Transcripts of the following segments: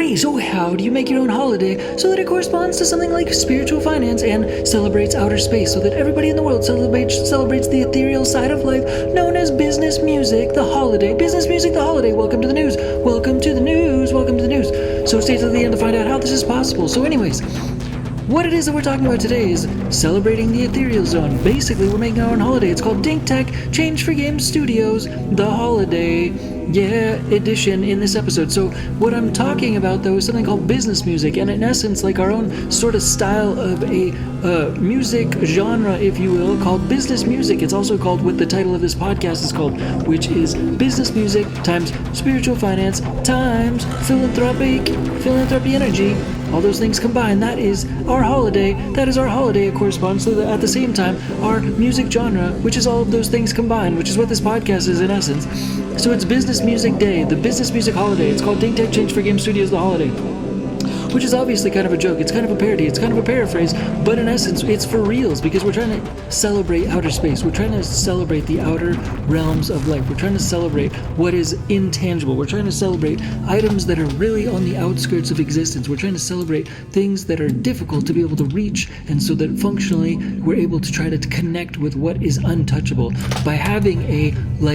Okay, so how do you make your own holiday so that it corresponds to something like spiritual finance and celebrates outer space so that everybody in the world celebrates the ethereal side of life known as business music, the holiday. Business music, the holiday. Welcome to the news. Welcome to the news. Welcome to the news. So stay till the end to find out how this is possible. So anyways, what it is that we're talking about today is celebrating the ethereal zone. Basically, we're making our own holiday. It's called Dink Tech Change4Games Studios, the holiday, edition in this episode. So what I'm talking about, though, is something called business music, and in essence, like our own sort of style of a music genre, if you will, called business music. It's also called what the title of this podcast is called, which is business music times spiritual finance times philanthropy energy. All those things combined, that is our holiday. That is our holiday. It corresponds to at the same time our music genre, which is all of those things combined, which is what this podcast is in essence. So it's Business Music Day, the Business Music Holiday. It's called Dink Tech Change4Games Studios, the holiday, which is obviously kind of a joke. It's kind of a parody. It's kind of a paraphrase, but in essence, it's for reals because we're trying to celebrate outer space. We're trying to celebrate the outer realms of life. We're trying to celebrate what is intangible. We're trying to celebrate items that are really on the outskirts of existence. We're trying to celebrate things that are difficult to be able to reach, and so that functionally we're able to try to connect with what is untouchable by having a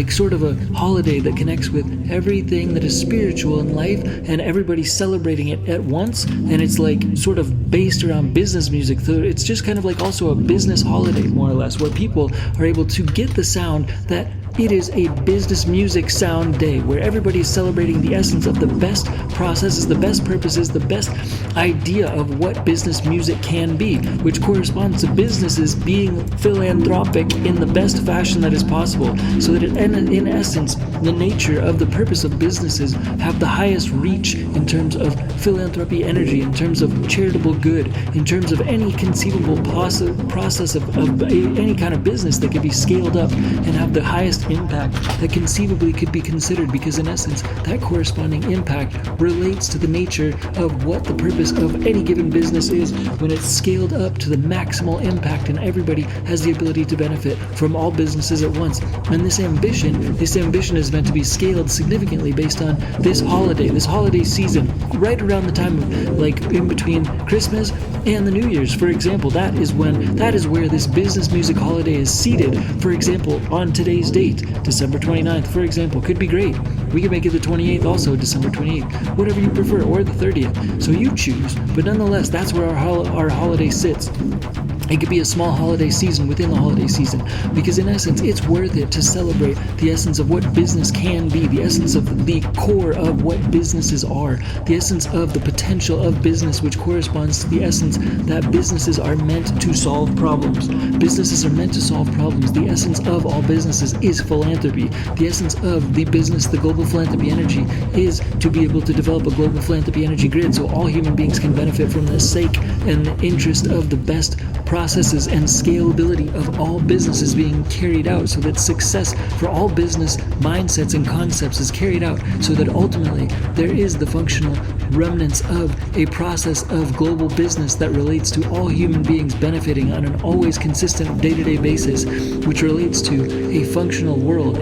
sort of a holiday that connects with everything that is spiritual in life, and everybody celebrating it at once. And it's sort of based around business music. So it's just kind of also a business holiday, more or less, where people are able to get the sound that it is a business music sound day, where everybody is celebrating the essence of the best processes, the best purposes, the best idea of what business music can be, which corresponds to businesses being philanthropic in the best fashion that is possible, so that in essence, the nature of the purpose of businesses have the highest reach in terms of philanthropy energy, in terms of charitable good, in terms of any conceivable process of any kind of business that could be scaled up and have the highest impact that conceivably could be considered, because in essence that corresponding impact relates to the nature of what the purpose of any given business is when it's scaled up to the maximal impact, and everybody has the ability to benefit from all businesses at once. And this ambition is meant to be scaled significantly based on this holiday season, right around the time of in between Christmas and the New Year's, for example. That is where this business music holiday is seated. For example, on today's date, December 29th, for example, could be great. We could make it the 28th also, December 28th, whatever you prefer, or the 30th. So you choose, but nonetheless, that's where our holiday sits. It could be a small holiday season within the holiday season, because in essence, it's worth it to celebrate the essence of what business can be, the essence of the core of what businesses are, the essence of the potential of business, which corresponds to the essence that businesses are meant to solve problems. Businesses are meant to solve problems. The essence of all businesses is philanthropy. The essence of the business, the global philanthropy energy, is to be able to develop a global philanthropy energy grid so all human beings can benefit from the sake and the interest of the best processes and scalability of all businesses being carried out, so that success for all business mindsets and concepts is carried out, so that ultimately there is the functional remnants of a process of global business that relates to all human beings benefiting on an always consistent day-to-day basis, which relates to a functional world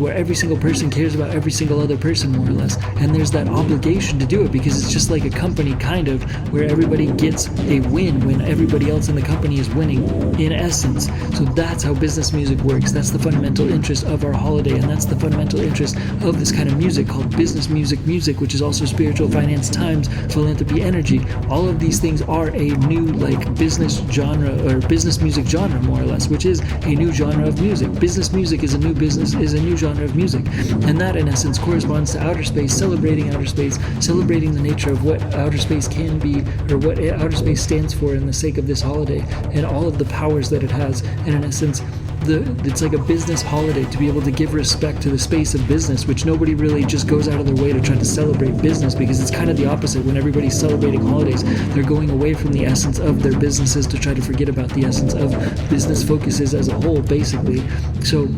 where every single person cares about every single other person, more or less. And there's that obligation to do it, because it's just like a company, kind of, where everybody gets a win when everybody else in the company is winning, in essence. So that's how business music works. That's the fundamental interest of our holiday, and that's the fundamental interest of this kind of music called business music, which is also spiritual finance times philanthropy energy. All of these things are a new business genre, or business music genre, more or less, which is a new genre of music. Business music is a new genre of music, and that in essence corresponds to outer space, celebrating the nature of what outer space can be, or what outer space stands for in the sake of this holiday, and all of the powers that it has. And in essence, it's like a business holiday to be able to give respect to the space of business, which nobody really just goes out of their way to try to celebrate business, because it's kind of the opposite. When everybody's celebrating holidays, they're going away from the essence of their businesses to try to forget about the essence of business focuses as a whole, basically. So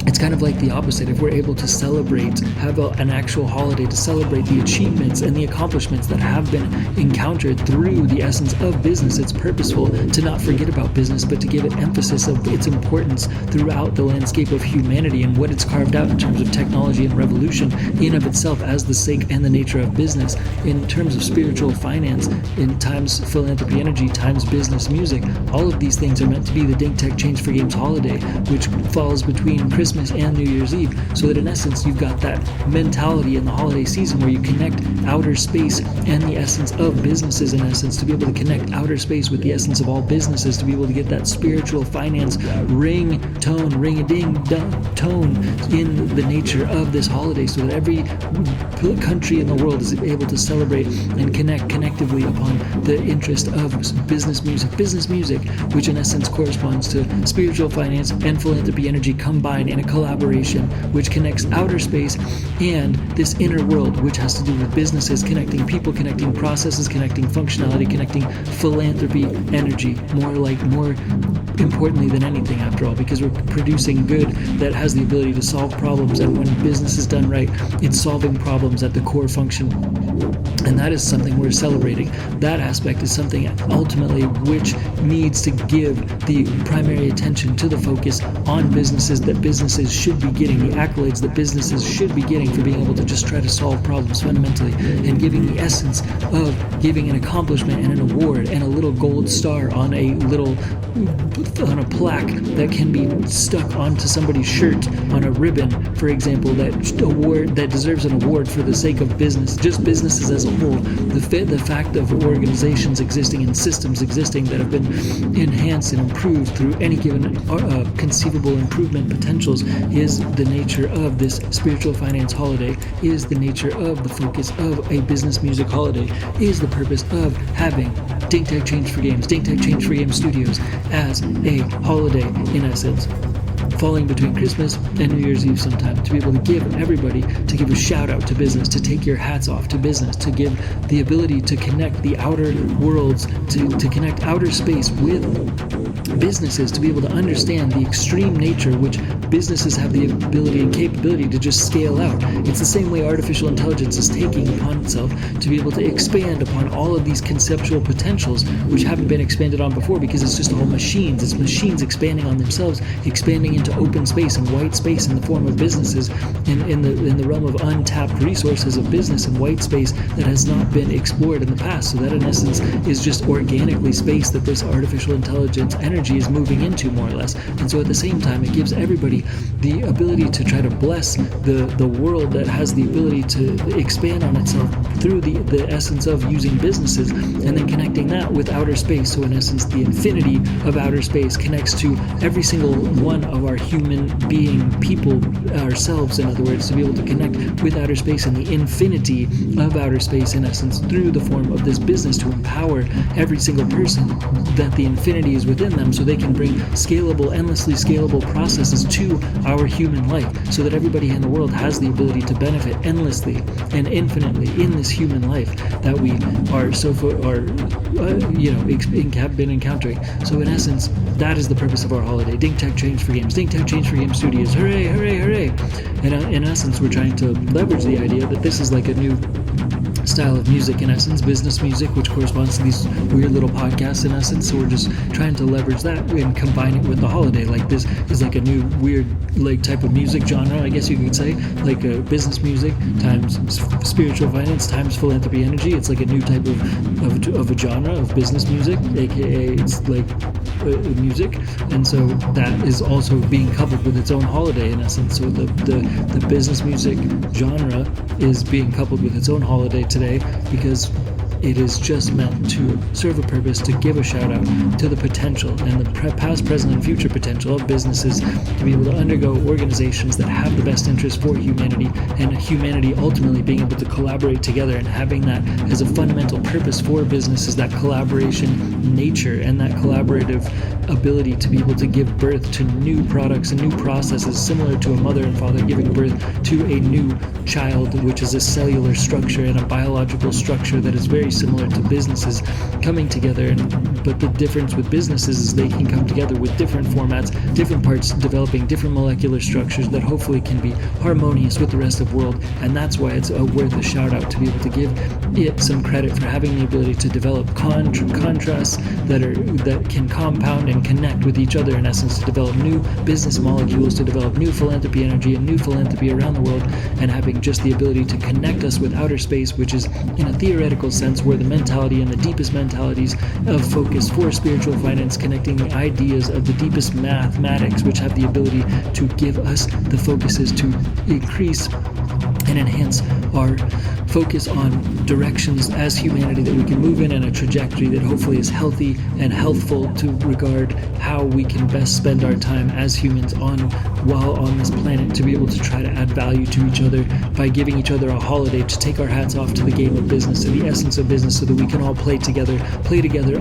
It's kind of like the opposite. If we're able to celebrate, have an actual holiday to celebrate the achievements and the accomplishments that have been encountered through the essence of business, it's purposeful to not forget about business, but to give it emphasis of its importance throughout the landscape of humanity and what it's carved out in terms of technology and revolution in of itself as the sake and the nature of business. In terms of spiritual finance, in times philanthropy energy, times business music, all of these things are meant to be the Dink Tech Change4Games holiday, which falls between Christmas and New Year's Eve, so that in essence you've got that mentality in the holiday season where you connect outer space and the essence of businesses, in essence, to be able to connect outer space with the essence of all businesses, to be able to get that spiritual finance ring-a-ding tone in the nature of this holiday, so that every country in the world is able to celebrate and connect connectively upon the interest of business music, which in essence corresponds to spiritual finance and philanthropy energy combined in a collaboration which connects outer space and this inner world, which has to do with businesses, connecting people, connecting processes, connecting functionality, connecting philanthropy energy, more importantly than anything, after all, because we're producing good that has the ability to solve problems, and when business is done right, it's solving problems at the core function. And that is something we're celebrating. That aspect is something ultimately which needs to give the primary attention to the focus on businesses, that businesses should be getting, the accolades that businesses should be getting for being able to just try to solve problems fundamentally, and giving the essence of giving an accomplishment and an award and a little gold star on a plaque that can be stuck onto somebody's shirt on a ribbon, for example, that deserves an award for the sake of business, just businesses as a whole. The fact of organizations existing and systems existing that have been enhanced and improved through any given conceivable improvement potentials is the nature of this spiritual finance holiday, is the nature of the focus of a business music holiday, is the purpose of having Dink Tech Change4Games, Dink Tech Change4Games Studios as a holiday, in essence, falling between Christmas and New Year's Eve sometime, to be able to give everybody, to give a shout out to business, to take your hats off to business, to give the ability to connect the outer worlds, to connect outer space with businesses, to be able to understand the extreme nature which businesses have the ability and capability to just scale out. It's the same way artificial intelligence is taking upon itself to be able to expand upon all of these conceptual potentials which haven't been expanded on before, because it's just all machines. It's machines expanding on themselves, expanding into open space and white space in the form of businesses, in the realm of untapped resources of business and white space that has not been explored in the past. So that in essence is just organically space that this artificial intelligence energy is moving into, more or less. And so at the same time, it gives everybody the ability to try to bless the world that has the ability to expand on itself through the essence of using businesses, and then connecting that with outer space. So in essence, the infinity of outer space connects to every single one of our human being people, ourselves, in other words, to be able to connect with outer space and the infinity of outer space, in essence, through the form of this business, to empower every single person that the infinity is within them, so they can bring scalable, endlessly scalable processes to our human life, so that everybody in the world has the ability to benefit endlessly and infinitely in this human life that we are have been encountering. So in essence, that is the purpose of our holiday. Dink Tech Change4Games, Dink Tech Change4Games Studios. Hooray, hooray, hooray! And in essence, we're trying to leverage the idea that this is like a new style of music, in essence, business music, which corresponds to these weird little podcasts, in essence. So we're just trying to leverage that and combine it with the holiday. Like, this is like a new weird type of music genre, I guess you could say, like business music times spiritual finance times philanthropy energy. It's like a new type of a genre of business music, aka it's like music, and so that is also being coupled with its own holiday, in essence. So the business music genre is being coupled with its own holiday today, because it is just meant to serve a purpose, to give a shout out to the potential and the past, present, and future potential of businesses to be able to undergo organizations that have the best interest for humanity, and humanity ultimately being able to collaborate together, and having that as a fundamental purpose for businesses, that collaboration nature and that collaborative ability to be able to give birth to new products and new processes, similar to a mother and father giving birth to a new child, which is a cellular structure and a biological structure that is very very similar to businesses coming together, but the difference with businesses is they can come together with different formats, different parts, developing different molecular structures that hopefully can be harmonious with the rest of the world. And that's why it's worth a shout out to be able to give it some credit for having the ability to develop contrasts that can compound and connect with each other, in essence, to develop new business molecules, to develop new philanthropy energy and new philanthropy around the world, and having just the ability to connect us with outer space, which is, in a theoretical sense, where the mentality and the deepest mentalities of focus for spiritual finance, connecting the ideas of the deepest mathematics, which have the ability to give us the focuses to increase and enhance our focus on directions as humanity that we can move in, and a trajectory that hopefully is healthy and healthful to regard how we can best spend our time as humans while on this planet, to be able to try to add value to each other by giving each other a holiday, to take our hats off to the game of business, to the essence of business, so that we can all play together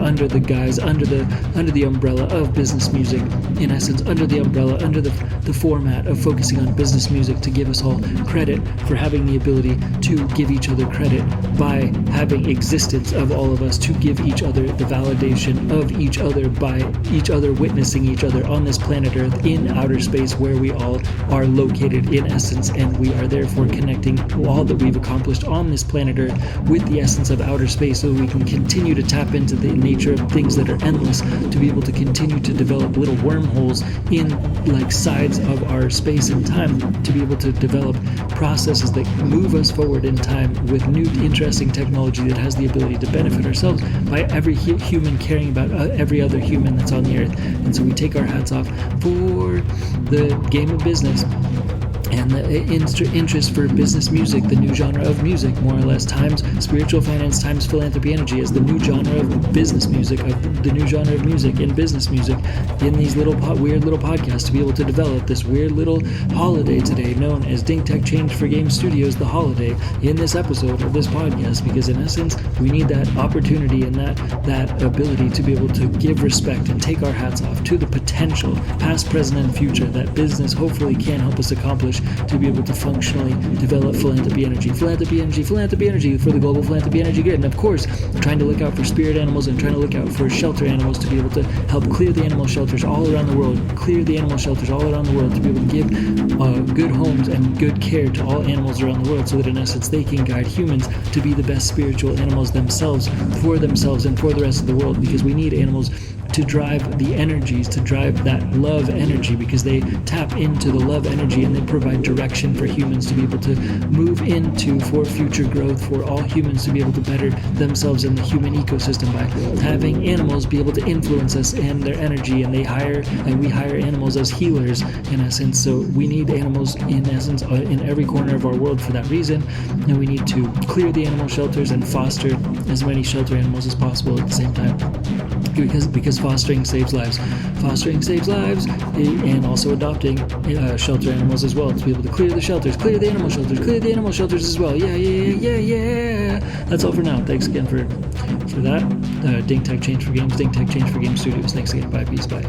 under the guise, under the umbrella of business music, in essence, under the umbrella, under the format of focusing on business music, to give us all credit for having the ability to give each other credit by having existence of all of us, to give each other the validation of each other by each other witnessing each other on this planet Earth in outer space, where we all are located in essence, and we are therefore connecting all that we've accomplished on this planet Earth with the essence of outer space, so we can continue to tap into the nature of things that are endless, to be able to continue to develop little wormholes in like sides of our space and time, to be able to develop processes that move us forward in time with new interesting technology that has the ability to benefit ourselves by every human caring about every other human that's on the earth. And so we take our hats off for the game of business and the interest for business music, the new genre of music, more or less, times spiritual finance times philanthropy energy as the new genre of business music, of the new genre of music in business music, in these weird little podcasts, to be able to develop this weird little holiday today known as Dink Tech Change4Games Studios, the holiday, in this episode of this podcast, because in essence, we need that opportunity and that ability to be able to give respect and take our hats off to the potential, past, present, and future, that business hopefully can help us accomplish, to be able to functionally develop philanthropy energy for the global philanthropy energy grid. And of course, trying to look out for spirit animals and trying to look out for shelter animals, to be able to help clear the animal shelters all around the world, to be able to give good homes and good care to all animals around the world, so that in essence they can guide humans to be the best spiritual animals themselves, for themselves and for the rest of the world, because we need animals to drive the energies, to drive that love energy, because they tap into the love energy and they provide direction for humans to be able to move into for future growth, for all humans to be able to better themselves in the human ecosystem by having animals be able to influence us and their energy, and we hire animals as healers, in essence. So we need animals, in essence, in every corner of our world for that reason, and we need to clear the animal shelters and foster as many shelter animals as possible at the same time, because fostering saves lives, and also adopting shelter animals as well, to be able to clear the animal shelters as well. Yeah. That's all for now. Thanks again for that. Dink Tech Change4Games, Dink Tech Change4Games Studios. Thanks again. Bye. Peace. Bye.